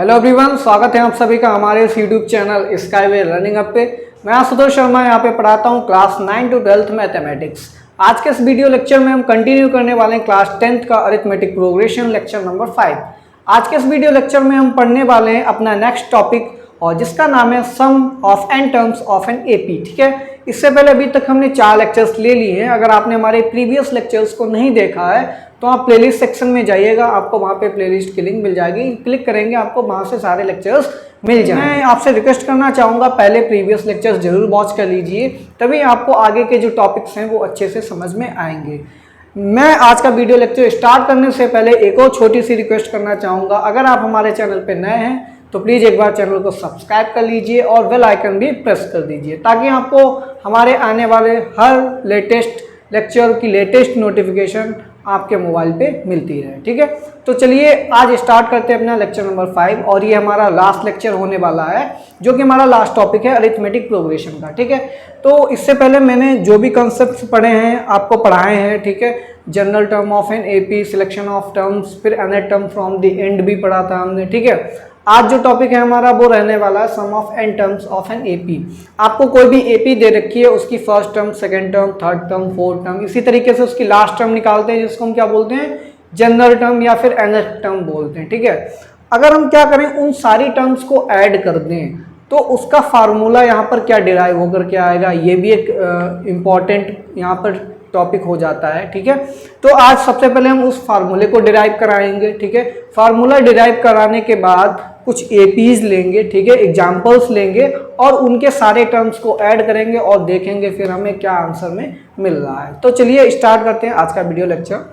Hello everyone, स्वागत है आप सभी का हमारे इस YouTube channel skyway learning up पे। मैं आशुतोष शर्मा यहाँ पे पढ़ाता हूँ क्लास 9 to 12th मैथमेटिक्स। आज के इस वीडियो लेक्चर में हम कंटिन्यू करने वाले हैं क्लास 10th का अरिथमेटिक प्रोग्रेशन लेक्चर नंबर 5। आज के इस वीडियो लेक्चर में हम पढ़ने वाले हैं अपना नेक्स्ट टॉपिक और जिसका नाम है sum of n terms of an AP. ठीक है, इससे पहले अभी तक हमने 4 लेक्चर्स ले लिए हैं। अगर आपने हमारे प्रीवियस लेक्चर्स को नहीं देखा है तो आप प्लेलिस्ट सेक्शन में जाइएगा, आपको वहाँ पे प्लेलिस्ट की लिंक मिल जाएगी। क्लिक करेंगे आपको वहाँ से सारे लेक्चर्स मिल जाएंगे। मैं आपसे रिक्वेस्ट करना चाहूँगा पहले प्रीवियस लेक्चर्स जरूर वॉच कर लीजिए, तभी आपको आगे के जो टॉपिक्स हैं वो अच्छे से समझ में आएंगे। मैं आज का वीडियो लेक्चर स्टार्ट करने से पहले एक और छोटी सी रिक्वेस्ट करना चाहूँगा। अगर आप हमारे चैनल पर नए हैं तो प्लीज़ एक बार चैनल को सब्सक्राइब कर लीजिए और बेल आइकन भी प्रेस कर दीजिए, ताकि आपको हमारे आने वाले हर लेटेस्ट लेक्चर की लेटेस्ट नोटिफिकेशन आपके मोबाइल पे मिलती रहे। ठीक है, तो चलिए आज स्टार्ट करते हैं अपना लेक्चर नंबर 5 और ये हमारा लास्ट लेक्चर होने वाला है, जो कि हमारा लास्ट टॉपिक है अरिथमेटिक प्रोग्रेशन का। ठीक है, तो इससे पहले मैंने जो भी कॉन्सेप्ट्स पढ़े हैं आपको पढ़ाए हैं। ठीक है, general term of an AP, selection of terms, फिर nth term from the end भी पढ़ा था हमने। ठीक है, आज जो टॉपिक है हमारा वो रहने वाला है sum of n terms of an AP. आपको कोई भी एपी दे रखी है, उसकी first term, second term, third term, fourth term, इसी तरीके से उसकी लास्ट टर्म निकालते हैं, जिसको हम क्या बोलते हैं, जनरल टर्म या फिर एनेट टर्म बोलते हैं। ठीक है, अगर हम क्या करें, उन सारी टर्म्स को ऐड कर दें तो उसका फार्मूला यहाँ पर क्या डिराइव होकर के आएगा, ये भी एक इम्पॉर्टेंट यहाँ पर टॉपिक हो जाता है। ठीक है, तो आज सबसे पहले हम उस फार्मूले को डिराइव कराएंगे। ठीक है, फार्मूला डिराइव कराने के बाद कुछ एपीज लेंगे, ठीक है, एग्जांपल्स लेंगे और उनके सारे टर्म्स को ऐड करेंगे और देखेंगे फिर हमें क्या आंसर में मिल रहा है। तो चलिए स्टार्ट करते हैं आज का वीडियो लेक्चर।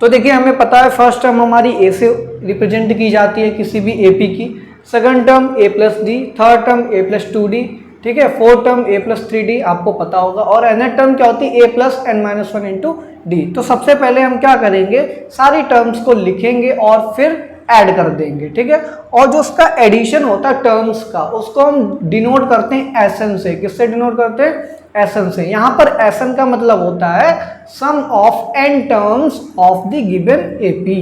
तो देखिए, हमें पता है फर्स्ट टर्म हमारी ए से रिप्रेजेंट की जाती है किसी भी एपी की, सेकंड टर्म ए प्लस डी, थर्ड टर्म ए प्लस 2d, ठीक है, फोर्थ टर्म ए प्लस 3d आपको पता होगा, और एनेट टर्म क्या होती है, a plus n minus 1 into d. तो सबसे पहले हम क्या करेंगे, सारी टर्म्स को लिखेंगे और फिर ऐड कर देंगे। ठीक है, और जो उसका एडिशन होता है टर्म्स का, उसको हम डिनोट करते हैं एसएन से। किससे डिनोट करते हैं, एसएन से। यहाँ पर एसएन का मतलब होता है sum of n terms of the given AP.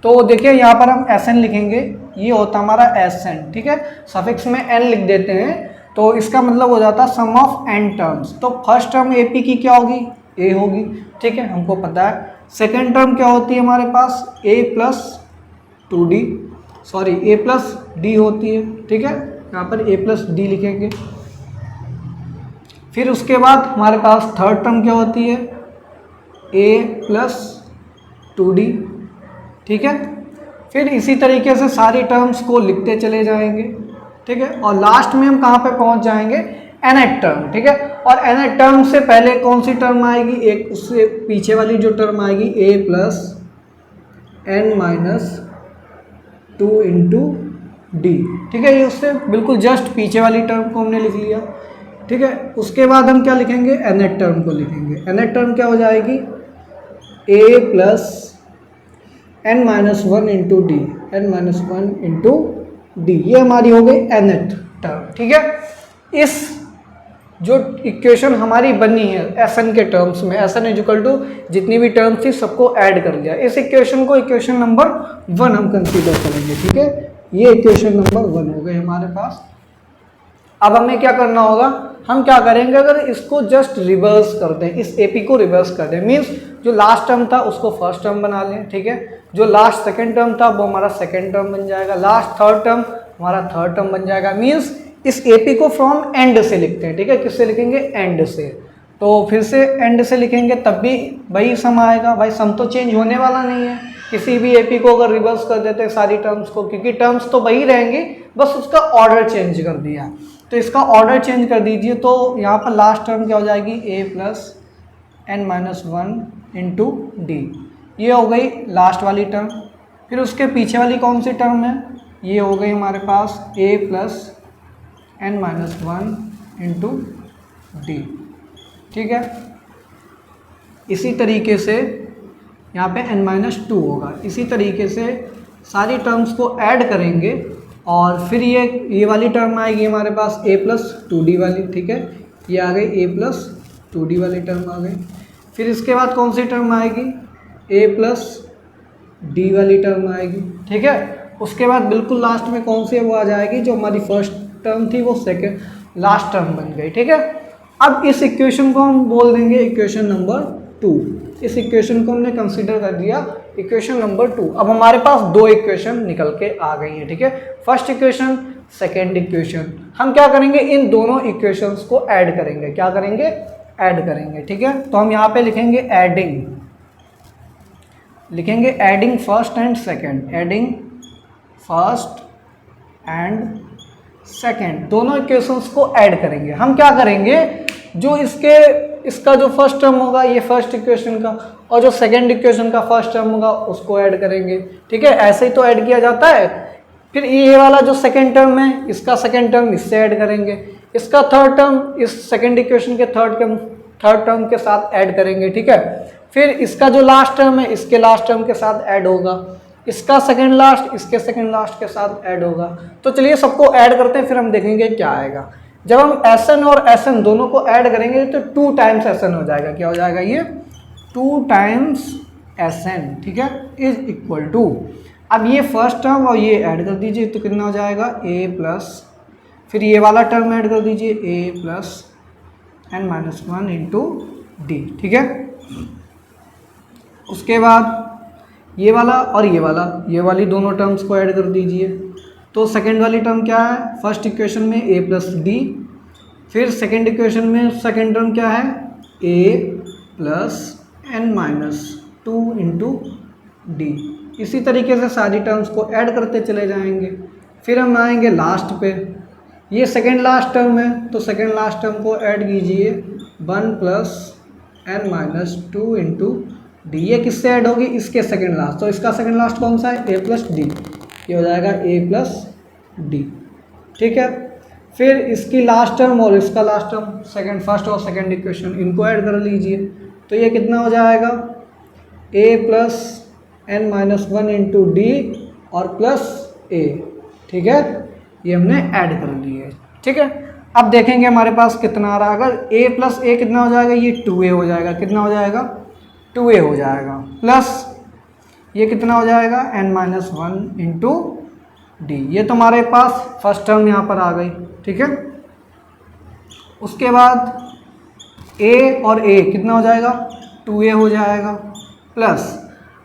तो देखिए यहाँ पर हम एसएन लिखेंगे, ये होता हमारा एसएन। ठीक है, सफिक्स में एन लिख देते हैं, तो इसका मतलब हो जाता है सम ऑफ एन टर्म्स। तो फर्स्ट टर्म एपी की क्या होगी, ए होगी। ठीक है, हमको पता है। सेकेंड टर्म क्या होती है हमारे पास, a plus 2d, sorry A plus D होती है। ठीक है, यहाँ पर ए प्लस डी लिखेंगे। फिर उसके बाद हमारे पास थर्ड टर्म क्या होती है, ए प्लस 2d। ठीक है, फिर इसी तरीके से सारी टर्म्स को लिखते चले जाएंगे। ठीक है, और लास्ट में हम कहाँ पे पहुँच जाएंगे, एनेट टर्म। ठीक है, और एनेट टर्म से पहले कौन सी टर्म आएगी, एक उससे पीछे वाली जो टर्म आएगी, a plus n minus 2 into d. ठीक है, ये उससे बिल्कुल जस्ट पीछे वाली टर्म को हमने लिख लिया। ठीक है, उसके बाद हम क्या लिखेंगे, एनेट टर्म को लिखेंगे। एनेट टर्म क्या हो जाएगी, a plus n minus 1 into d, n minus 1 into d, ये हमारी हो गई एनेट टर्म। ठीक है, इस जो इक्वेशन हमारी बनी है एसएन के टर्म्स में, एसएन इक्वल टू जितनी भी टर्म्स थी सबको ऐड कर लिया। इस इक्वेशन को इक्वेशन नंबर 1 हम कंसीडर करेंगे। ठीक है, ये इक्वेशन नंबर 1 हो गए हमारे पास। अब हमें क्या करना होगा, हम क्या करेंगे, अगर इसको जस्ट रिवर्स कर दें, इस एपी को रिवर्स कर दें, मीन्स जो लास्ट टर्म था उसको फर्स्ट टर्म बना लें। ठीक है, जो लास्ट सेकेंड टर्म था वो हमारा सेकेंड टर्म बन जाएगा, लास्ट थर्ड टर्म हमारा थर्ड टर्म बन जाएगा। मीन्स इस एपी को फ्रॉम एंड से लिखते हैं। ठीक है, किससे लिखेंगे, एंड से। तो फिर से एंड से लिखेंगे तब भी वही सम आएगा। भाई सम तो चेंज होने वाला नहीं है किसी भी एपी को अगर रिवर्स कर देते हैं सारी टर्म्स को, क्योंकि टर्म्स तो वही रहेंगी, बस उसका ऑर्डर चेंज कर दिया। तो इसका ऑर्डर चेंज कर दीजिए, तो यहाँ पर लास्ट टर्म क्या हो जाएगी, a plus n minus 1 into d, ये हो गई लास्ट वाली टर्म। फिर उसके पीछे वाली कौन सी टर्म है, ये हो गई हमारे पास a plus n minus 1 into d. ठीक है, इसी तरीके से यहाँ पे n माइनस 2 होगा। इसी तरीके से सारी टर्म्स को ऐड करेंगे और फिर ये वाली टर्म आएगी हमारे पास a प्लस 2d वाली। ठीक है, ये आ गई a प्लस 2d वाली टर्म आ गई। फिर इसके बाद कौन सी टर्म आएगी, a प्लस डी वाली टर्म आएगी। ठीक है, उसके बाद बिल्कुल लास्ट में कौन सी वो आ जाएगी, जो हमारी फर्स्ट टर्म थी वो सेकेंड लास्ट टर्म बन गई, ठीक है। अब इस इक्वेशन को हम बोल देंगे इक्वेशन नंबर 2। इस इक्वेशन को हमने कंसीडर कर दिया इक्वेशन नंबर 2। अब हमारे पास दो इक्वेशन निकल के आ गई हैं, ठीक है। First equation, second equation. हम क्या करेंगे, इन दोनों इक्वेशंस को ऐड करेंगे। क्या करेंगे, ऐड करेंगे, ठीक है। तो हम यहाँ पे लिखेंगे adding first and second, adding first and second, दोनों इक्वेशंस को ऐड करेंगे। हम क्या करेंगे, जो इसका जो फर्स्ट टर्म होगा ये फर्स्ट इक्वेशन का, और जो सेकंड इक्वेशन का फर्स्ट टर्म होगा उसको ऐड करेंगे, ठीक है। ऐसे ही तो ऐड किया जाता है। फिर ये वाला जो सेकंड टर्म है, इसका सेकंड टर्म इससे ऐड करेंगे, इसका थर्ड टर्म इस सेकंड इक्वेशन के थर्ड टर्म के साथ ऐड करेंगे, ठीक है। फिर इसका जो लास्ट टर्म है इसके लास्ट टर्म के साथ ऐड होगा, इसका सेकंड लास्ट इसके सेकंड लास्ट के साथ ऐड होगा। तो चलिए सबको ऐड करते हैं, फिर हम देखेंगे क्या आएगा। जब हम Sn और Sn दोनों को ऐड करेंगे तो 2 टाइम्स Sn हो जाएगा। क्या हो जाएगा, ये 2 टाइम्स Sn, ठीक है, इज इक्वल टू, अब ये फर्स्ट टर्म और ये ऐड कर दीजिए तो कितना हो जाएगा, a प्लस, फिर ये वाला टर्म ऐड कर दीजिए a plus n-1 into d, ठीक है। उसके बाद ये वाला और ये वाली दोनों टर्म्स को ऐड कर दीजिए। तो सेकेंड वाली टर्म क्या है, फर्स्ट इक्वेशन में a प्लस डी, फिर सेकेंड इक्वेशन में सेकेंड टर्म क्या है, a plus n-2 into D. इसी तरीके से सारी टर्म्स को ऐड करते चले जाएंगे। फिर हम आएंगे लास्ट पे, ये सेकेंड लास्ट टर्म है तो सेकेंड लास्ट टर्म को ऐड कीजिए 1 प्लस n-2 इंटू डी। ये किससे ऐड होगी, इसके सेकेंड लास्ट, तो इसका सेकेंड लास्ट कौन सा है, a प्लस डी, ये हो जाएगा a प्लस डी, ठीक है। फिर इसकी लास्ट टर्म और इसका लास्ट टर्म, फर्स्ट और सेकेंड इक्वेशन, इनको ऐड कर लीजिए तो ये कितना हो जाएगा, a plus n-1 into D और प्लस a, ठीक है। ये हमने ऐड कर लिए, ठीक है। अब देखेंगे हमारे पास कितना आ रहा है। अगर a प्लस a कितना हो जाएगा, ये 2a हो जाएगा। कितना हो जाएगा, 2a हो जाएगा, प्लस ये कितना हो जाएगा, n-1 इंटू डी। ये तो हमारे पास फर्स्ट टर्म यहाँ पर आ गई, ठीक है। उसके बाद a और a कितना हो जाएगा, 2a हो जाएगा, प्लस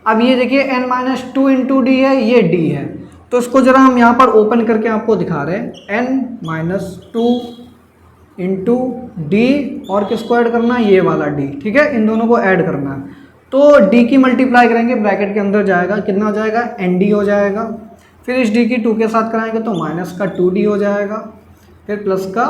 अब ये देखिए n-2 इंटू डी है, ये d है, तो इसको जरा हम यहाँ पर ओपन करके आपको दिखा रहे हैं। n-2 इंटू डी और किसको ऐड करना है, ये वाला d, ठीक है, इन दोनों को ऐड करना है। तो d की मल्टीप्लाई करेंगे, ब्रैकेट के अंदर जाएगा, कितना हो जाएगा, nd हो जाएगा। फिर इस d की 2 के साथ कराएंगे तो माइनस का 2d हो जाएगा, फिर प्लस का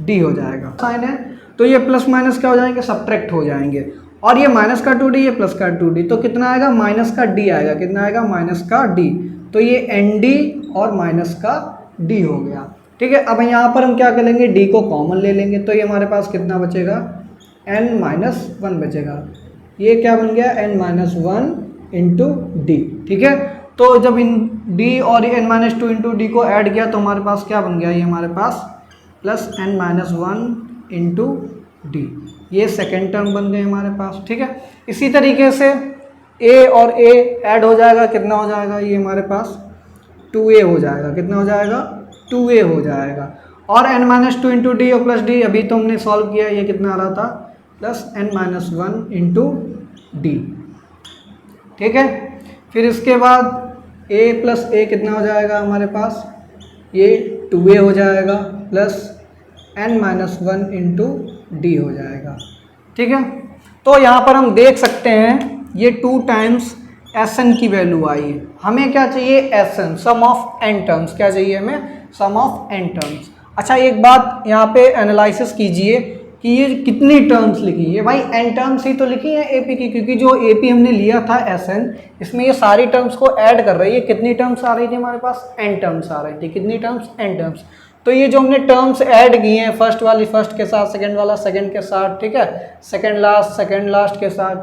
d हो जाएगा। साइन है तो ये प्लस माइनस क्या हो जाएंगे, सब्ट्रैक्ट हो जाएंगे, और ये माइनस का 2d, ये प्लस का 2d, तो कितना आएगा, माइनस का d आएगा। कितना आएगा, माइनस का d, तो ये nd और माइनस का d हो गया, ठीक है। अब यहाँ पर हम क्या करेंगे, d को कॉमन ले लेंगे, तो ये हमारे पास कितना बचेगा, n-1 बचेगा। ये क्या बन गया, n-1 इंटू डी, ठीक है। तो जब इन d और n-2 इंटू डी को ऐड किया तो हमारे पास क्या बन गया, ये हमारे पास प्लस n-1 इंटू डी, ये सेकेंड टर्म बन गए हमारे पास, ठीक है। इसी तरीके से a और a ऐड हो जाएगा, कितना हो जाएगा, ये हमारे पास 2a हो जाएगा। कितना हो जाएगा, 2a हो जाएगा। और n-2 इंटू डी और प्लस डी अभी तो हमने सॉल्व किया, ये कितना आ रहा था, प्लस n-1 इंटू डी, ठीक है। फिर इसके बाद a प्लस a कितना हो जाएगा हमारे पास, ये 2a हो जाएगा, प्लस n-1 इंटू डी हो जाएगा, ठीक है। तो यहाँ पर हम देख सकते हैं ये 2 टाइम्स Sn की वैल्यू आई है। हमें क्या चाहिए, Sn, sum of n terms. क्या चाहिए हमें, सम ऑफ n टर्म्स। अच्छा एक बात यहाँ पे एनालिसिस कीजिए कि ये कितनी टर्म्स लिखी है, भाई n टर्म्स ही तो लिखी है AP की, क्योंकि जो AP हमने लिया था Sn, इसमें ये सारी टर्म्स को ऐड कर रही है। कितनी टर्म्स आ रही थी हमारे पास, n टर्म्स आ रही थी। कितनी टर्म्स, n टर्म्स। तो ये जो हमने टर्म्स ऐड किए हैं, फर्स्ट वाली फर्स्ट के साथ, सेकंड वाला सेकंड के साथ, ठीक है, सेकंड लास्ट के साथ,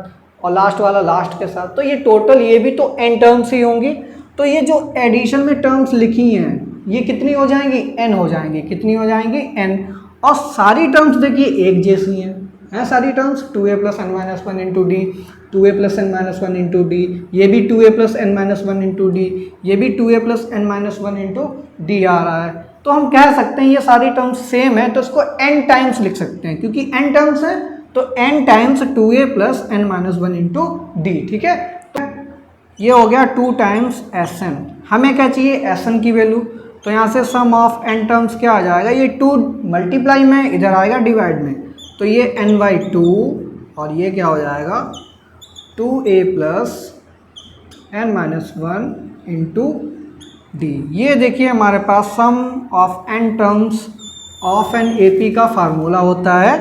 और लास्ट वाला लास्ट के साथ, तो ये टोटल ये भी तो n टर्म्स ही होंगी। तो ये जो एडिशन में टर्म्स लिखी हैं ये कितनी हो जाएंगी, n हो जाएंगी। कितनी हो जाएंगी, n। और सारी टर्म्स देखिए एक जैसी हैं, हैं सारी terms, 2a plus n minus one into d, 2a plus n minus one into d, ये भी 2a plus n minus one into d, ये भी 2a plus n minus one into d आ रहा है। तो हम कह सकते हैं ये सारी टर्म्स सेम है, तो इसको n टाइम्स लिख सकते हैं, क्योंकि n टर्म्स है तो n times 2a plus n minus one into d. ठीक है, तो ये हो गया 2 टाइम्स Sn। हमें क्या चाहिए, Sn की वैल्यू, तो यहाँ से सम ऑफ n टर्म्स क्या आ जाएगा, ये 2 मल्टीप्लाई में इधर आएगा डिवाइड में, तो ये n/2 और ये क्या हो जाएगा 2a plus n minus one into d. ये देखिए हमारे पास sum of n terms of an AP का फार्मूला होता है,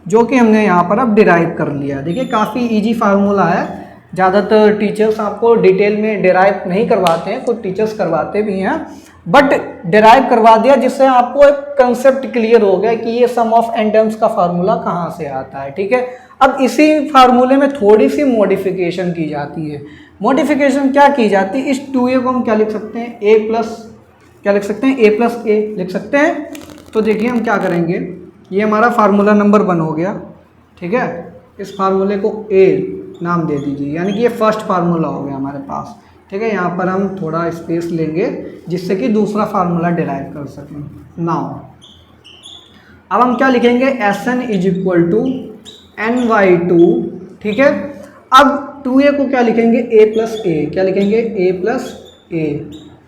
जो कि हमने यहाँ पर अब डिराइव कर लिया। देखिए काफ़ी इजी फार्मूला है, ज़्यादातर टीचर्स आपको डिटेल में डिराइव नहीं करवाते हैं, कुछ टीचर्स करवाते भी हैं, बट डिराइव करवा दिया जिससे आपको एक कंसेप्ट क्लियर हो गया कि ये सम ऑफ n टर्म्स का फार्मूला कहाँ से आता है। ठीक है, अब इसी फार्मूले में थोड़ी सी मॉडिफिकेशन की जाती है। मॉडिफिकेशन क्या की जाती है, इस 2a को हम क्या लिख सकते हैं, a प्लस क्या लिख सकते हैं, a प्लस ए लिख सकते हैं। तो देखिए हम क्या करेंगे, ये हमारा फार्मूला नंबर 1 हो गया। ठीक है, इस फार्मूले को a नाम दे दीजिए, यानी कि ये फर्स्ट फार्मूला हो गया हमारे पास। ठीक है, यहाँ पर हम थोड़ा स्पेस लेंगे जिससे कि दूसरा फार्मूला डिराइव कर सकें। नाउ अब हम क्या लिखेंगे, Sn is equal to n/2। ठीक है, अब 2a को क्या लिखेंगे, a प्लस ए, क्या लिखेंगे a प्लस ए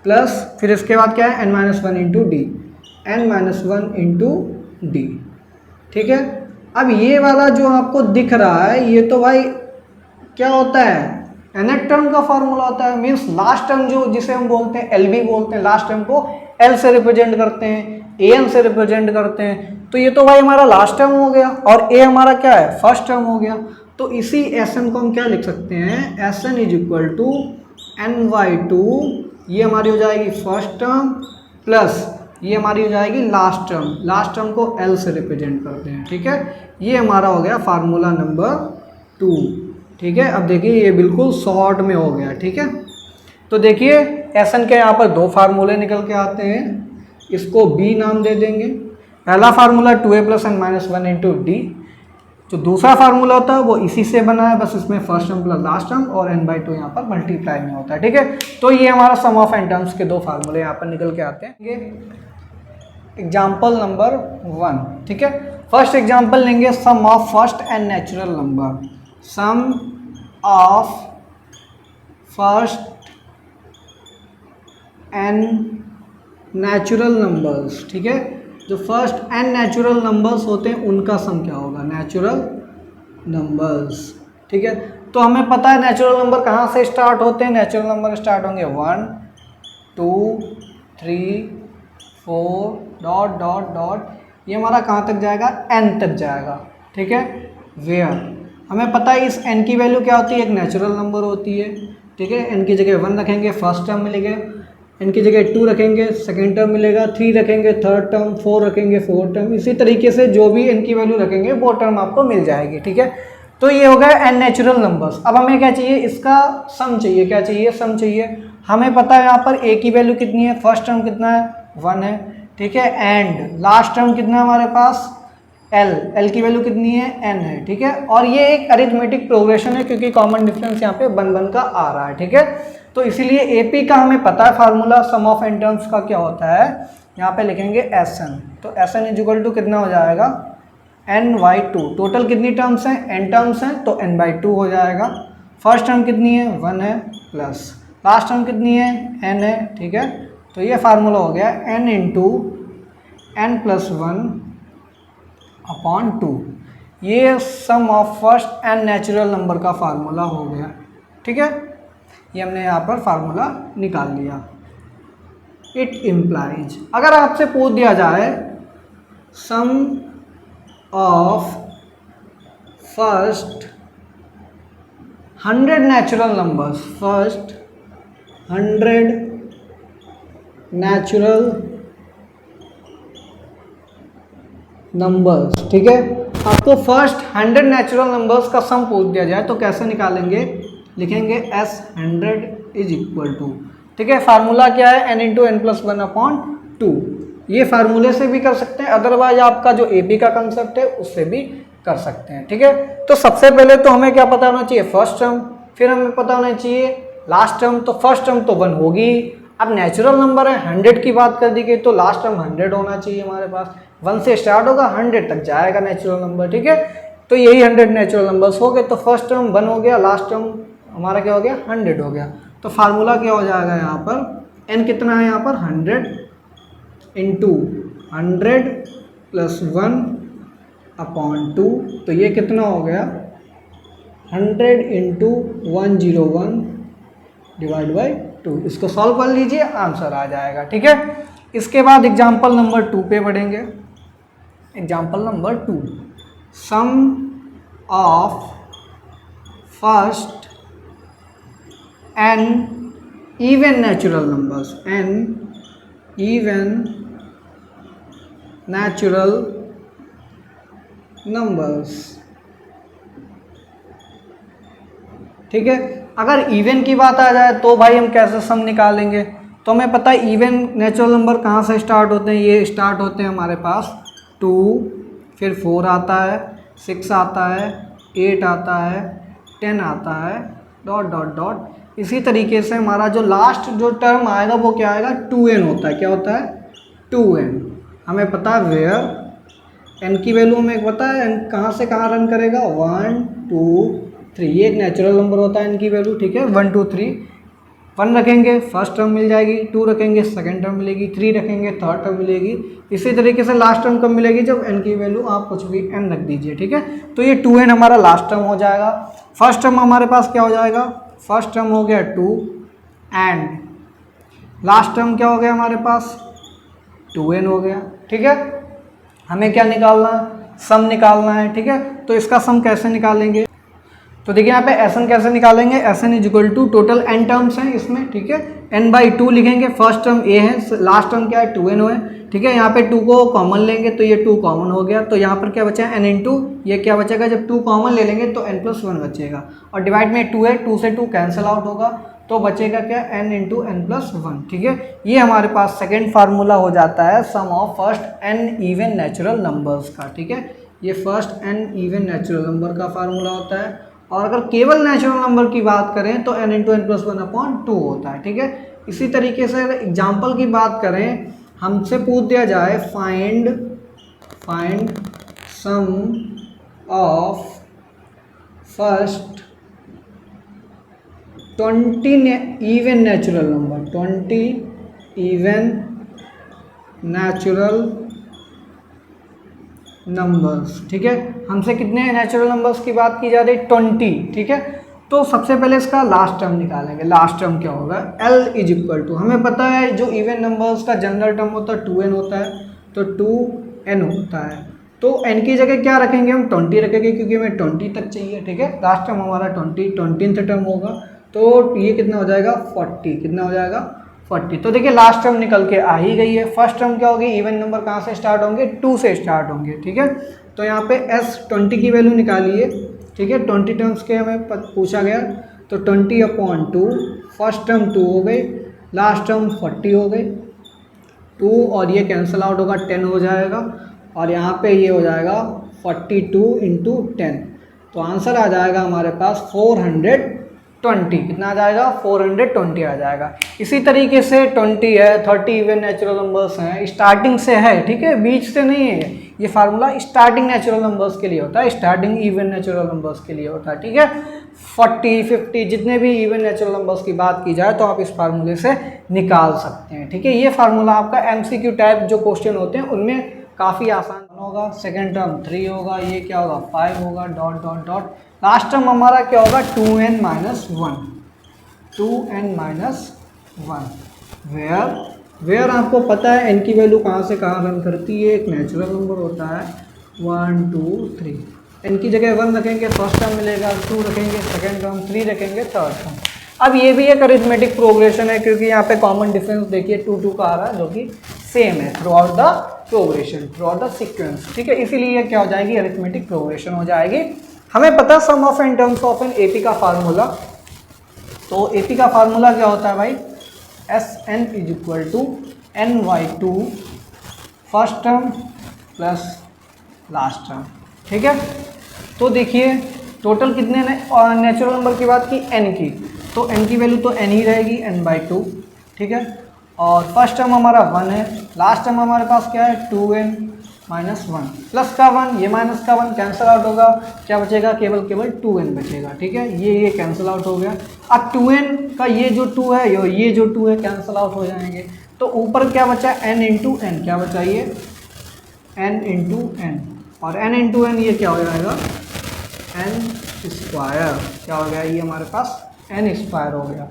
प्लस फिर इसके बाद क्या है n-1 into D, n-1 into d. ठीक है, अब ये वाला जो आपको दिख रहा है ये तो भाई क्या होता है, nth टर्म का फॉर्मूला होता है, मीन्स लास्ट टर्म जो जिसे हम बोलते हैं LB बोलते हैं, लास्ट टर्म को L से रिप्रेजेंट करते हैं, an से रिप्रेजेंट करते हैं। तो ये तो भाई हमारा लास्ट टर्म हो गया और a हमारा क्या है, फर्स्ट टर्म हो गया। तो इसी Sn को हम क्या लिख सकते हैं, Sn is equal to n/2, ये हमारी हो जाएगी फर्स्ट टर्म प्लस ये हमारी हो जाएगी लास्ट टर्म, लास्ट टर्म को L से रिप्रेजेंट करते हैं। ठीक है, ये हमारा हो गया फार्मूला नंबर 2। ठीक है, अब देखिए ये बिल्कुल शॉर्ट में हो गया। ठीक है, तो देखिए Sn के यहाँ पर 2 फार्मूले निकल के आते हैं, इसको B नाम दे देंगे। पहला formula 2a plus n minus one into d, जो दूसरा फार्मूला होता है वो इसी से बना है, बस इसमें first term plus last term और n/2 यहाँ पर मल्टीप्लाई में होता है। ठीक है, तो ये हमारा सम ऑफ n टर्म्स के 2 फार्मूले यहाँ पर निकल के आते हैं। Example number 1। ठीक है, फर्स्ट एग्जाम्पल लेंगे, sum of first n natural number, sum of first n natural numbers. ठीक है, जो फर्स्ट एंड नेचुरल नंबर्स होते हैं उनका सम क्या होगा, नेचुरल नंबर्स। ठीक है, तो हमें पता है नेचुरल नंबर कहाँ से स्टार्ट होते हैं, नेचुरल नंबर स्टार्ट होंगे 1 2 3 4 डॉट डॉट डॉट, ये हमारा कहाँ तक जाएगा, n तक जाएगा। ठीक है, वेयर हमें पता है इस n की वैल्यू क्या होती है, एक नेचुरल नंबर होती है। ठीक है, n की जगह 1 रखेंगे फर्स्ट टर्म मिलेगा, n की जगह 2 रखेंगे सेकेंड टर्म मिलेगा, 3 रखेंगे थर्ड टर्म, 4 रखेंगे फोर्थ टर्म, इसी तरीके से जो भी n की वैल्यू रखेंगे वो टर्म आपको मिल जाएगी। ठीक है, तो ये हो गया n नेचुरल नंबर्स। अब हमें क्या चाहिए, इसका सम चाहिए, क्या चाहिए, सम चाहिए। हमें पता है यहाँ पर a की वैल्यू कितनी है, फर्स्ट टर्म कितना है, 1 है। ठीक है, एंड लास्ट टर्म कितना है हमारे पास, L की वैल्यू कितनी है, n है। ठीक है, और ये एक अरिथमेटिक प्रोग्रेशन है क्योंकि कॉमन डिफरेंस यहाँ पे 1 का आ रहा है। ठीक है, तो इसीलिए AP का हमें पता है formula sum of n terms का क्या होता है, यहाँ पे लिखेंगे Sn। तो Sn इज इक्वल टू कितना हो जाएगा, n/2। टोटल कितनी टर्म्स हैं, n टर्म्स हैं तो n/2 हो जाएगा। फर्स्ट टर्म कितनी है, 1 है, प्लस लास्ट टर्म कितनी है, n है। ठीक है, तो ये फार्मूला हो गया n इंटू n+1 अपॉन 2। ये sum of first n natural number का फार्मूला हो गया। ठीक है, ये हमने यहाँ पर फार्मूला निकाल लिया। इट इम्प्लाइज, अगर आपसे पूछ दिया जाए sum of first 100 natural numbers, first 100 natural numbers. ठीक है, आपको फर्स्ट 100 नेचुरल नंबर्स का सम पूछ दिया जाए तो कैसे निकालेंगे, लिखेंगे S100 इज इक्वल टू, ठीक है, फार्मूला क्या है, n इंटू n+1 अपॉन 2। ये फार्मूले से भी कर सकते हैं, अदरवाइज आपका जो AP का कंसेप्ट है उससे भी कर सकते हैं। ठीक है, तो सबसे पहले तो हमें क्या पता होना चाहिए, फर्स्ट टर्म, फिर हमें पता होना चाहिए लास्ट टर्म। तो फर्स्ट टर्म तो 1 होगी। अब नेचुरल नंबर है, 100 की बात कर दी गई तो लास्ट टर्म 100 होना चाहिए हमारे पास। 1 से स्टार्ट होगा, 100 तक जाएगा नेचुरल नंबर। ठीक है, तो यही 100 नेचुरल नंबर्स हो गए। तो फर्स्ट टर्म 1 हो गया, लास्ट टर्म हमारा क्या हो गया, 100 हो गया। तो फार्मूला क्या हो जाएगा यहाँ पर, n कितना है यहाँ पर 100 इंटू 100 प्लस 1/2। तो ये कितना हो गया 100 इंटू 101 डिवाइड बाई 2। इसको सॉल्व कर लीजिए, आंसर आ जाएगा। ठीक है, इसके बाद एग्जाम्पल नंबर 2 पे बढ़ेंगे। Example number 2, sum of first n even natural numbers, n even natural numbers। ठीक है, अगर इवन की बात आ जाए तो भाई हम कैसे सम निकालेंगे, तो हमें पता है इवन नेचुरल नंबर कहाँ से स्टार्ट होते हैं, ये स्टार्ट होते हैं हमारे पास 2, फिर 4 आता है, 6 आता है, 8 आता है, 10 आता है, डॉट डॉट डॉट। इसी तरीके से हमारा जो लास्ट जो टर्म आएगा वो क्या आएगा, 2n होता है। क्या होता है 2n। हमें पता है वेयर n की वैल्यू हमें पता है n कहाँ से कहाँ रन करेगा, 1 2 3। ये एक नेचुरल नंबर होता है n की वैल्यू। ठीक है, 1 2 3, 1 रखेंगे फर्स्ट टर्म मिल जाएगी, 2 रखेंगे सेकेंड टर्म मिलेगी, 3 रखेंगे थर्ड टर्म मिलेगी। इसी तरीके से लास्ट टर्म कब मिलेगी, जब n की वैल्यू आप कुछ भी n रख दीजिए। ठीक है, तो ये 2n हमारा लास्ट टर्म हो जाएगा। फर्स्ट टर्म हमारे पास क्या हो जाएगा, फर्स्ट टर्म हो गया 2 एंड लास्ट टर्म क्या हो गया हमारे पास 2n हो गया। ठीक है, हमें क्या निकालना है, सम निकालना है। ठीक है, तो इसका सम कैसे निकालेंगे, तो देखिए यहाँ पे Sn कैसे निकालेंगे, Sn is equal to total n terms हैं इसमें। ठीक है, n/2 लिखेंगे, फर्स्ट टर्म a है, लास्ट टर्म क्या है 2n है। ठीक है, यहाँ पे 2 को कॉमन लेंगे तो ये 2 कॉमन हो गया, तो यहाँ पर क्या बचा है n इंटू ये क्या बचेगा, जब 2 कॉमन ले लेंगे तो n+1 बचेगा, और डिवाइड में 2 है, 2 से 2 कैंसिल आउट होगा, तो बचेगा क्या n इंटू n+1। ठीक है, ये हमारे पास सेकेंड फार्मूला हो जाता है sum of first n even natural numbers का। ठीक है, ये first n even natural number का फार्मूला होता है। और अगर केवल नेचुरल नंबर की बात करें तो n इंटू n+1/2 होता है। ठीक है, इसी तरीके से अगर एग्जाम्पल की बात करें, हमसे पूछ दिया जाए find sum of first 20 even natural number, 20 even natural numbers. ठीक है, हमसे कितने नेचुरल नंबर्स की बात की जा रही है, 20। ठीक है, तो सबसे पहले इसका लास्ट टर्म निकालेंगे। लास्ट टर्म क्या होगा, L इज इक्वल टू, हमें पता है जो इवन नंबर्स का जनरल टर्म होता है 2n होता है, तो 2n होता है। तो n की जगह क्या रखेंगे, हम 20 रखेंगे, क्योंकि हमें 20 तक चाहिए। ठीक है, लास्ट टर्म हमारा 20th टर्म होगा, तो ये कितना हो जाएगा 40। कितना हो जाएगा 40। तो देखिए लास्ट टर्म निकल के आ ही गई है। फर्स्ट टर्म क्या होगी, इवन नंबर कहाँ से स्टार्ट होंगे, 2 से स्टार्ट होंगे। ठीक है, तो यहाँ पे S20 की वैल्यू निकालिए। ठीक है, 20 टर्म्स के हमें पूछा गया, तो 20/2, फर्स्ट टर्म 2 हो गई, लास्ट टर्म 40 हो गई, 2 और ये कैंसिल आउट होगा, 10 हो जाएगा, और यहाँ पे ये हो जाएगा 42 इंटू 10। तो आंसर आ जाएगा हमारे पास 420। कितना आ जाएगा, 420 आ जाएगा। इसी तरीके से 20 है, 30 इवन नेचुरल नंबर्स हैं, स्टार्टिंग से है। ठीक है, बीच से नहीं है, ये फार्मूला स्टार्टिंग नेचुरल नंबर्स के लिए होता है, स्टार्टिंग इवन नेचुरल नंबर्स के लिए होता है। ठीक है, 40 50 जितने भी इवन नेचुरल नंबर्स की बात की जाए तो आप इस फार्मूले से निकाल सकते हैं। ठीक है, ये फार्मूला आपका MCQ टाइप जो क्वेश्चन होते हैं उनमें काफ़ी आसान होगा। सेकेंड टर्म 3 होगा, ये क्या होगा 5 होगा, dot dot dot. Last term हमारा क्या होगा 2n - 1, 2n - 1। वेयर आपको पता है n की वैल्यू कहाँ से कहाँ रन करती है, एक नेचुरल नंबर होता है 1 2 3। n की जगह 1 रखेंगे फर्स्ट टर्म मिलेगा, 2 रखेंगे सेकेंड टर्म, 3 रखेंगे थर्ड टर्म। अब ये भी एक अरिथमेटिक प्रोग्रेशन है, क्योंकि यहाँ पे कॉमन डिफरेंस देखिए 2 2 का आ रहा है, जो कि सेम है through out the progression, through out the sequence. ठीक है, इसीलिए ये क्या हो जाएगी, अरिथमेटिक प्रोग्रेशन हो जाएगी। हमें पता sum of n terms of an AP का फार्मूला, तो AP का फार्मूला क्या होता है भाई, Sn is equal to n/2 first term plus last term. ठीक है, तो देखिए टोटल कितने नेचुरल नंबर की बात की, n की, तो n की वैल्यू तो n ही रहेगी, n/2, ठीक है। और फर्स्ट टर्म हमारा 1 है, लास्ट टर्म हमारे पास क्या है 2n - 1, प्लस का 1, ये माइनस का 1 कैंसिल आउट होगा, क्या बचेगा, केवल 2n बचेगा, ठीक है। ये कैंसिल आउट हो गया। अब 2n का ये जो 2 है, ये जो 2 है कैंसिल आउट हो जाएंगे, तो ऊपर क्या बचा, n × n, क्या बचा ये n × n, और n × n ये क्या हो जाएगा n², क्या हो गया ये हमारे पास n² हो गया।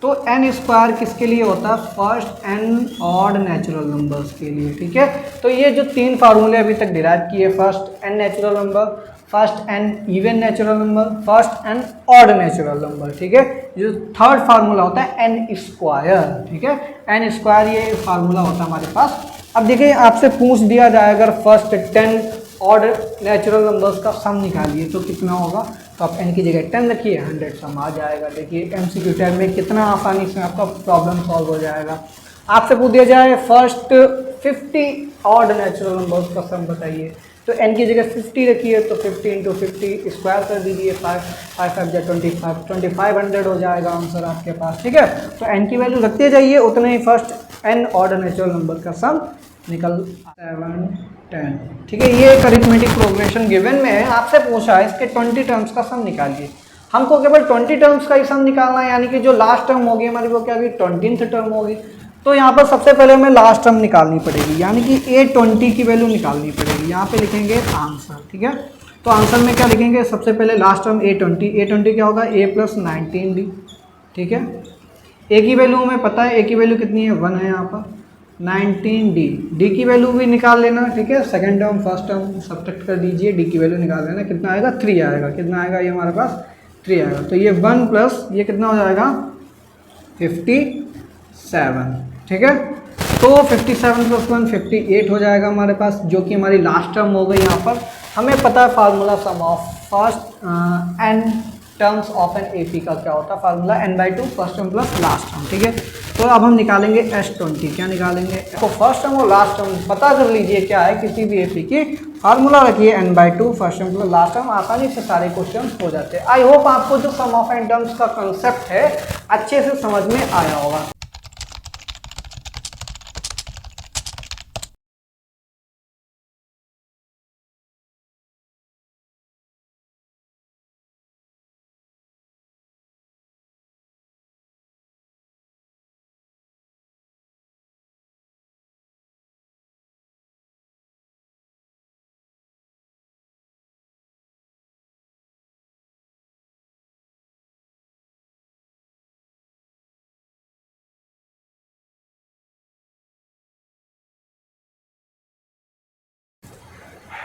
तो n² किसके लिए होता है, first n odd natural numbers के लिए, ठीक है। तो ये जो 3 फार्मूले अभी तक डिराइव किए, first n natural number, first n even natural number, first n odd natural number, ठीक है। जो थर्ड फार्मूला होता है n², ठीक है, n² ये फार्मूला होता है हमारे पास। अब देखिए आपसे पूछ दिया जाए अगर फर्स्ट 10 ऑड नेचुरल नंबर्स का सम निकालिए तो कितना होगा, तो आप n की जगह 10 रखिए, 100 सम आ जाएगा। देखिए MCQ टाइप में कितना आसानी से आपका प्रॉब्लम सॉल्व हो जाएगा। आपसे पूछ दिया जाए फर्स्ट 50 ऑड नेचुरल नंबर्स का सम बताइए, तो n की जगह 50 रखिए, तो 50 × 50 स्क्वायर कर दीजिए, 5 5 25 2500 हो जाएगा आंसर आपके पास, ठीक है। तो n की वैल्यू रखते जाइए, उतने ही first n odd natural number का सम निकल 7 10, ठीक है। ये एक अरिथमेटिक प्रोग्रेशन गिवन में है, आपसे पूछा है इसके 20 टर्म्स का सम निकालिए। हमको केवल 20 टर्म्स का ही सम निकालना है, यानी कि जो लास्ट टर्म होगी हमारी वो क्या होगी, 20th टर्म होगी। तो यहाँ पर सबसे पहले हमें लास्ट टर्म निकालनी पड़ेगी, यानी कि A20 की वैल्यू निकालनी पड़ेगी। यहाँ पे लिखेंगे आंसर, ठीक है। तो आंसर में क्या लिखेंगे, सबसे पहले लास्ट टर्म A20 क्या होगा, A + 19D, ठीक है। A की वैल्यू हमें पता है, A की वैल्यू कितनी है, 1 है यहाँ पर, 19D, D की वैल्यू भी निकाल लेना, ठीक है। Second term first term subtract कर दीजिए, D की वैल्यू निकाल लेना, कितना आएगा 3 आएगा, कितना आएगा ये हमारे पास 3 आएगा। तो ये 1 प्लस ये कितना हो जाएगा 57, ठीक है। तो 57 + 1 58 हो जाएगा हमारे पास, जो कि हमारी लास्ट टर्म हो गई। यहाँ पर हमें पता है formula sum of first n terms of an AP का क्या होता है, formula n/2 first term plus last term, ठीक है। तो अब हम निकालेंगे S20, क्या निकालेंगे, तो फर्स्ट टर्म और लास्ट टर्म पता कर लीजिए क्या है किसी भी AP की, फार्मूला रखिए n/2 first term plus last term, आसानी से सारे क्वेश्चन हो जाते हैं। आई होप आपको जो सम ऑफ n टर्म्स का कंसेप्ट है अच्छे से समझ में आया होगा।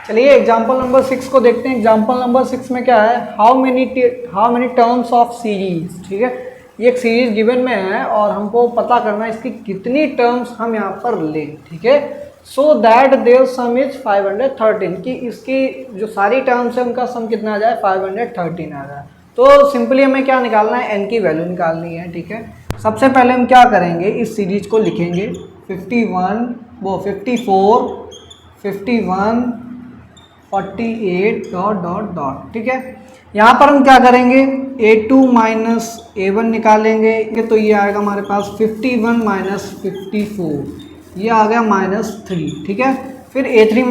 चलिए एग्जाम्पल नंबर 6 को देखते हैं। एग्जाम्पल नंबर 6 में क्या है, how many terms of series, ठीक है। ये एक सीरीज गिवन में है और हमको पता करना है इसकी कितनी टर्म्स हम यहाँ पर लें, ठीक है। So that their sum is 513, कि इसकी जो सारी टर्म्स है उनका सम कितना आ जाए 513 आ जाए। तो सिंपली हमें क्या निकालना है, n की वैल्यू निकालनी है, ठीक है। सबसे पहले हम क्या करेंगे, इस सीरीज को लिखेंगे 54 51 48 ... ठीक है। यहाँ पर हम क्या करेंगे, A2 - A1 निकालेंगे, तो ये आएगा हमारे पास 51 - 54, ये आ गया -3, ठीक है। फिर A3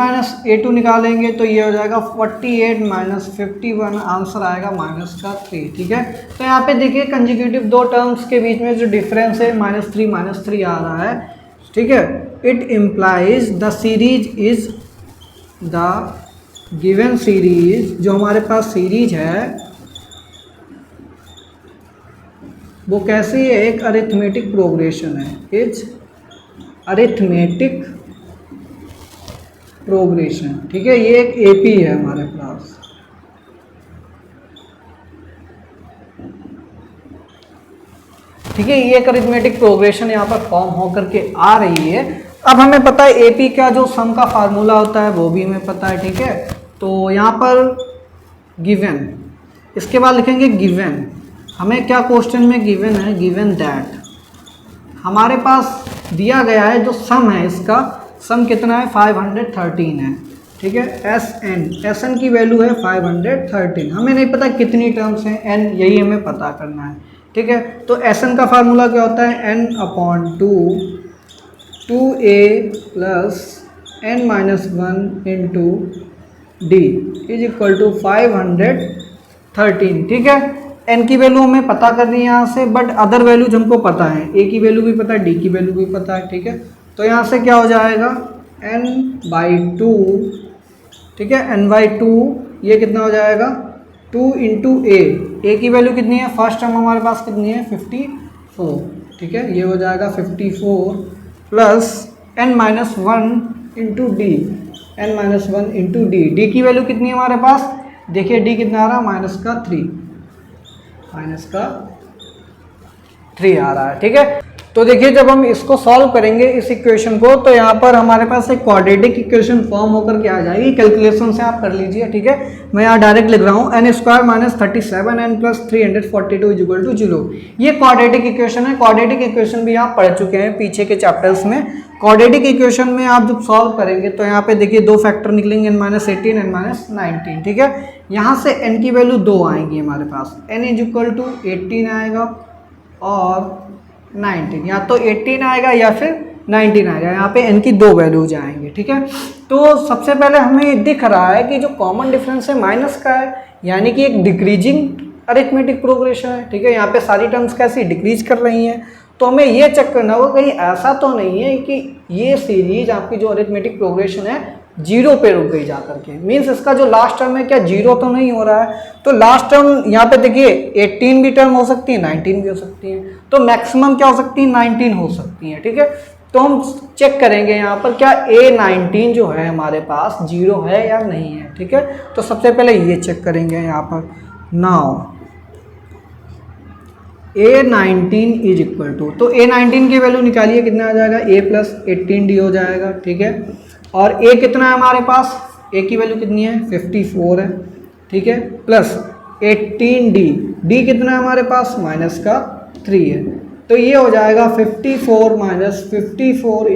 - A2 निकालेंगे, तो ये हो जाएगा 48 - 51, आंसर आएगा -3, ठीक है। तो यहाँ पे देखिए कंसेक्यूटिव दो टर्म्स के बीच में जो डिफरेंस है -3 आ रहा है, ठीक है। It implies the series is the given series, जो हमारे पास सीरीज है वो कैसी है, एक अरिथमेटिक प्रोग्रेशन है, इज अरिथमेटिक प्रोग्रेशन, ठीक है। ये एक AP है हमारे पास, ठीक है। ये एक अरिथमेटिक प्रोग्रेशन यहाँ पर फॉर्म होकर के आ रही है। अब हमें पता है AP का जो सम का फार्मूला होता है वो भी हमें पता है, ठीक है। तो यहाँ पर गिवन, इसके बाद लिखेंगे गिवन, हमें क्या क्वेश्चन में गिवन है, गिवन दैट हमारे पास दिया गया है जो सम है, इसका सम कितना है 513 है, ठीक है। एस एन की वैल्यू है 513, हमें नहीं पता कितनी टर्म्स हैं एन, यही हमें पता करना है, ठीक है। तो एस एन का फार्मूला क्या होता है, n upon 2a plus n minus 1 into d is equal to 513, ठीक है। n की वैल्यू हमें पता करनी है यहाँ से, बट अदर वैल्यूज हमको पता है, a की वैल्यू भी पता है, d की वैल्यू भी पता है, ठीक है। तो यहाँ से क्या हो जाएगा n/2, ठीक है, n/2 ये कितना हो जाएगा 2 इंटू ए की वैल्यू कितनी है, फर्स्ट टर्म हमारे पास कितनी है 54, ठीक है, ये हो जाएगा 54 plus n-1 into D, n-1 into D की वैल्यू कितनी है हमारे पास, देखिए डी कितना आ रहा है -3 आ रहा है, ठीक है। तो देखिए जब हम इसको सॉल्व करेंगे इस इक्वेशन को, तो यहाँ पर हमारे पास एक क्वाड्रेटिक इक्वेशन फॉर्म होकर के आ जाएगी, कैलकुलेशन से आप कर लीजिए, ठीक है। मैं यहाँ डायरेक्ट लिख रहा हूँ n² - 37n + 342 = 0। ये क्वाड्रेटिक इक्वेशन है। क्वाड्रेटिक इक्वेशन भी आप पढ़ चुके हैं पीछे के चैप्टर्स में। क्वाड्रेटिक इक्वेशन में आप जब सॉल्व करेंगे तो यहाँ पे देखिए दो फैक्टर निकलेंगे, n-18 n-19, ठीक है। यहाँ से n की वैल्यू 2 आएंगी हमारे पास, n = 18 आएगा और 19, या तो 18 आएगा या फिर 19 आएगा, यहाँ पे n की 2 वैल्यूज आएंगे, ठीक है। तो सबसे पहले हमें दिख रहा है कि जो कॉमन डिफरेंस है माइनस का है, यानी कि एक डिक्रीजिंग अरिथमेटिक प्रोग्रेशन है, ठीक है। यहाँ पे सारी टर्म्स कैसी डिक्रीज कर रही हैं, तो हमें ये चेक करना होगा कहीं ऐसा तो नहीं है कि ये सीरीज आपकी जो अरिथमेटिक प्रोग्रेशन है 0 पे रुक गई जाकर के, मीन्स इसका जो लास्ट टर्म है क्या 0 तो नहीं हो रहा है। तो लास्ट टर्म यहाँ पे देखिए 18 भी टर्म हो सकती है, 19 भी हो सकती है, तो मैक्सिमम क्या हो सकती है 19 हो सकती है, ठीक है। तो हम चेक करेंगे यहाँ पर क्या A19 जो है हमारे पास 0 है या नहीं है, ठीक है। तो सबसे पहले ये चेक करेंगे यहाँ पर, now A19 is equal to, तो A19 की वैल्यू निकालिए, कितना आ जाएगा A + 18D हो जाएगा, ठीक है। और A कितना है हमारे पास, A की वैल्यू कितनी है 54 है, ठीक है, प्लस 18D कितना है हमारे पास -3 है, तो ये हो जाएगा 54 - 54 =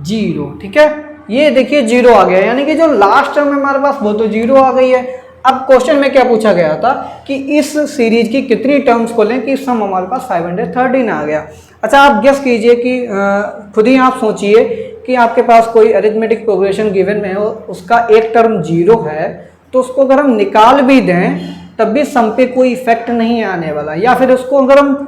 0, ठीक है। ये देखिए 0 आ गया, यानी कि जो लास्ट टर्म है हमारे पास वो तो 0 आ गई है। अब क्वेश्चन में क्या पूछा गया था कि इस सीरीज की कितनी टर्म्स को लें कि सम हमारे पास 513 आ गया। अच्छा आप गेस कीजिए कि खुद ही आप सोचिए कि आपके पास कोई अरिथमेटिक प्रोग्रेशन गिवन में हो, उसका एक टर्म 0 है, तो उसको अगर हम निकाल भी दें तब भी सम पे कोई इफेक्ट नहीं आने वाला, या फिर उसको अगर हम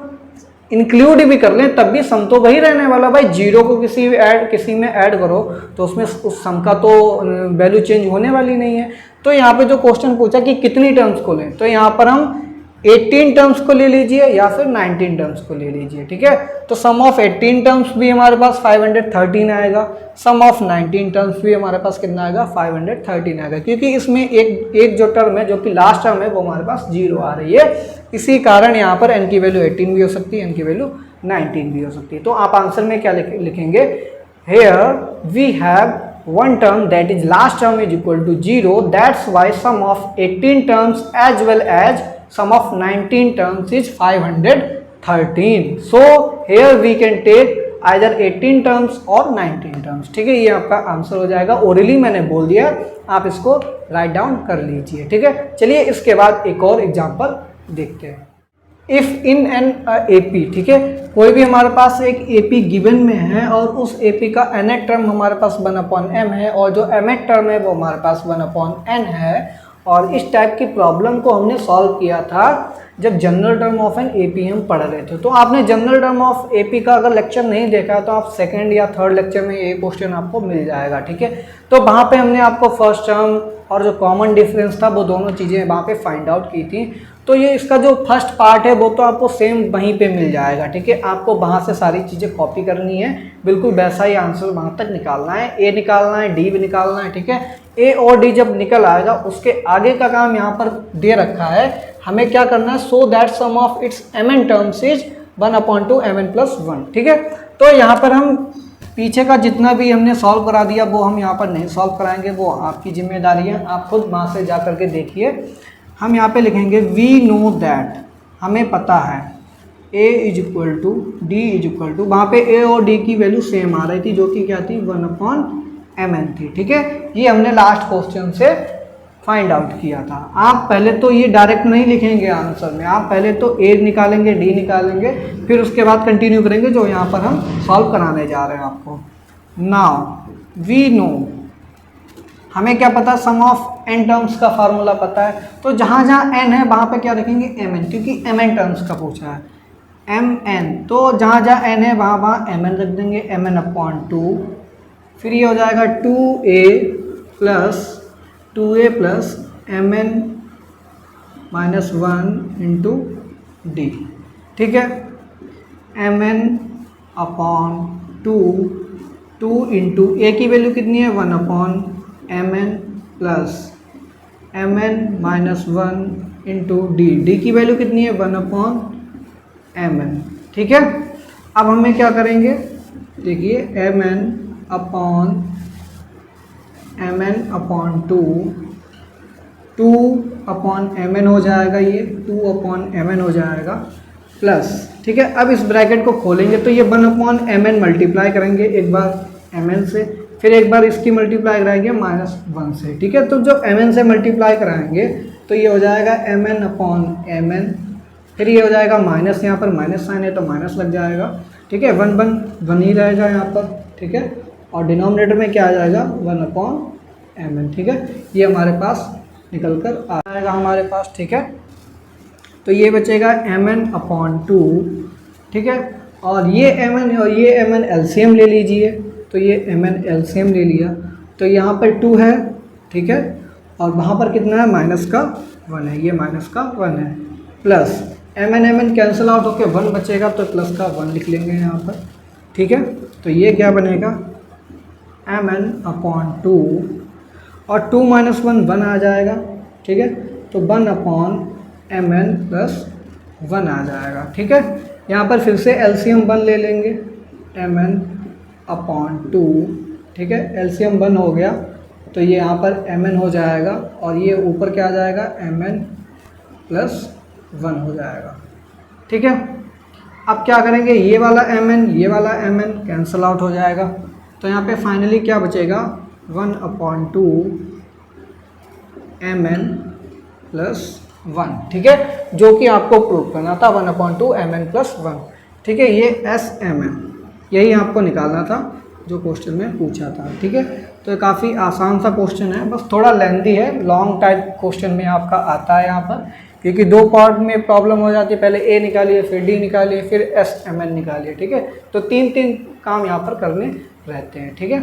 इंक्लूड भी कर लें तब भी सम तो वही रहने वाला। भाई 0 को किसी में ऐड करो तो उसमें उस सम का तो वैल्यू चेंज होने वाली नहीं है। तो यहाँ पे जो क्वेश्चन पूछा कि कितनी टर्म्स को लें, तो यहाँ पर हम 18 टर्म्स को ले लीजिए या फिर 19 टर्म्स को ले लीजिए, ठीक है। तो सम ऑफ 18 टर्म्स भी हमारे पास 513 आएगा, सम ऑफ 19 टर्म्स भी हमारे पास कितना आएगा 513 आएगा, क्योंकि इसमें एक जो टर्म है जो कि लास्ट टर्म है वो हमारे पास 0 आ रही है। इसी कारण यहाँ पर n की वैल्यू 18 भी हो सकती है, n की वैल्यू 19 भी हो सकती है। तो आप आंसर में क्या लिखेंगे, here we have one term that is last term is equal to 0, that's why sum of 18 terms as well as sum of 19 terms is 513. So here we can take either 18 terms or 19 terms, ठीक है। ये आपका answer हो जाएगा, orally मैंने बोल दिया, आप इसको राइट डाउन कर लीजिए, ठीक है। चलिए इसके बाद एक और एग्जांपल देखते हैं। इफ इन एन एपी, ठीक है, कोई भी हमारे पास एक एपी गिवन में है और उस एपी का nth टर्म हमारे पास 1/m है और जो mth टर्म है वो हमारे पास 1/n है, और इस टाइप की प्रॉब्लम को हमने सॉल्व किया था जब general term of an AP हम पढ़ रहे थे। तो आपने जनरल टर्म ऑफ एपी का अगर लेक्चर नहीं देखा तो आप सेकंड या थर्ड लेक्चर में ये क्वेश्चन आपको मिल जाएगा, ठीक है। तो वहाँ पे हमने आपको फर्स्ट टर्म और जो कॉमन डिफरेंस था वो दोनों चीज़ें वहाँ पे फाइंड आउट की थी। तो ये इसका जो फर्स्ट पार्ट है वो तो आपको सेम वहीं पे मिल जाएगा, ठीक है। आपको वहाँ से सारी चीज़ें कॉपी करनी है, बिल्कुल वैसा ही आंसर वहाँ तक निकालना है, ए निकालना है, डी भी निकालना है, ठीक है। ए और डी जब निकल आएगा उसके आगे का काम यहाँ पर दे रखा है, हमें क्या करना है, so that sum of its mn terms is 1/2 mn + 1, ठीक है। तो यहाँ पर हम पीछे का जितना भी हमने सॉल्व करा दिया वो हम यहाँ पर नहीं सॉल्व कराएंगे, वो आपकी जिम्मेदारी है, आप खुद वहाँ से जा करके देखिए। हम यहाँ पे लिखेंगे वी नो दैट, हमें पता है a = d = वहाँ पे a और d की वैल्यू सेम आ रही थी जो कि क्या थी 1/n mn थी, ठीक है। ये हमने लास्ट क्वेश्चन से फाइंड आउट किया था। आप पहले तो ये डायरेक्ट नहीं लिखेंगे आंसर में, आप पहले तो a निकालेंगे, d निकालेंगे, फिर उसके बाद कंटिन्यू करेंगे जो यहाँ पर हम सॉल्व कराने जा रहे हैं आपको। नाउ वी नो, हमें क्या पता, सम ऑफ n टर्म्स का फार्मूला पता है, तो जहाँ जहाँ n है वहाँ पे क्या रखेंगे mn, क्योंकि mn टर्म्स का पूछा है mn, तो जहाँ जहाँ n है वहाँ वहाँ mn रख देंगे, mn/2। फिर ये हो जाएगा 2a plus mn minus 1 into d, ठीक है। mn/2, 2 इंटू ए की वैल्यू कितनी है 1/mn plus mn minus 1 into D, D की वैल्यू कितनी है 1/mn, ठीक है। अब हमें क्या करेंगे, देखिए mn/2, 2/mn हो जाएगा, ये 2/mn हो जाएगा प्लस, ठीक है। अब इस ब्रैकेट को खोलेंगे तो ये 1/mn मल्टीप्लाई करेंगे एक बार mn से, फिर एक बार इसकी मल्टीप्लाई कराएंगे -1 से, ठीक है। तो जो mn से मल्टीप्लाई कराएंगे तो ये हो जाएगा mn/mn, फिर ये हो जाएगा माइनस, यहाँ पर माइनस साइन है तो माइनस लग जाएगा, ठीक है। 1 ही रहेगा यहाँ पर, ठीक है। और डिनोमिनेटर में क्या आ जाएगा 1/mn, ठीक है। ये हमारे पास निकल कर आ जाएगा हमारे पास, ठीक है। तो ये बचेगा mn/2, ठीक है। और ये mn और ये mn एलसीएम ले लीजिए, तो ये mn एलसीएम ले लिया, तो यहाँ पर 2 है, ठीक है। और वहाँ पर कितना है -1 है, ये -1 है, प्लस mn कैंसिल आउट होकर 1 बचेगा, तो प्लस का 1 लिख लेंगे यहाँ पर, ठीक है। तो ये क्या बनेगा mn/2, और 2 - 1 आ जाएगा, ठीक है। तो 1/mn प्लस 1 आ जाएगा, ठीक है। यहाँ पर फिर से एलसीएम 1 ले लेंगे, mn/2, ठीक है। एलसीएम 1 हो गया तो ये यहाँ पर mn हो जाएगा, और ये ऊपर क्या आ जाएगा mn प्लस 1 हो जाएगा, ठीक है। अब क्या करेंगे, ये वाला mn कैंसिल आउट हो जाएगा, तो यहाँ पे फाइनली क्या बचेगा 1/2 mn प्लस 1, ठीक है, जो कि आपको प्रूव करना था 1/2 mn प्लस 1, ठीक है। ये SMN यही आपको निकालना था जो क्वेश्चन में पूछा था, ठीक है। तो काफ़ी आसान सा क्वेश्चन है, बस थोड़ा लेंथी है, लॉन्ग टाइप क्वेश्चन में आपका आता है यहाँ पर, क्योंकि 2 पार्ट में प्रॉब्लम हो जाती है, पहले A निकालिए, फिर D निकालिए, फिर SMN निकालिए, ठीक है। तो 3 काम यहाँ पर करने रहते हैं, ठीक है।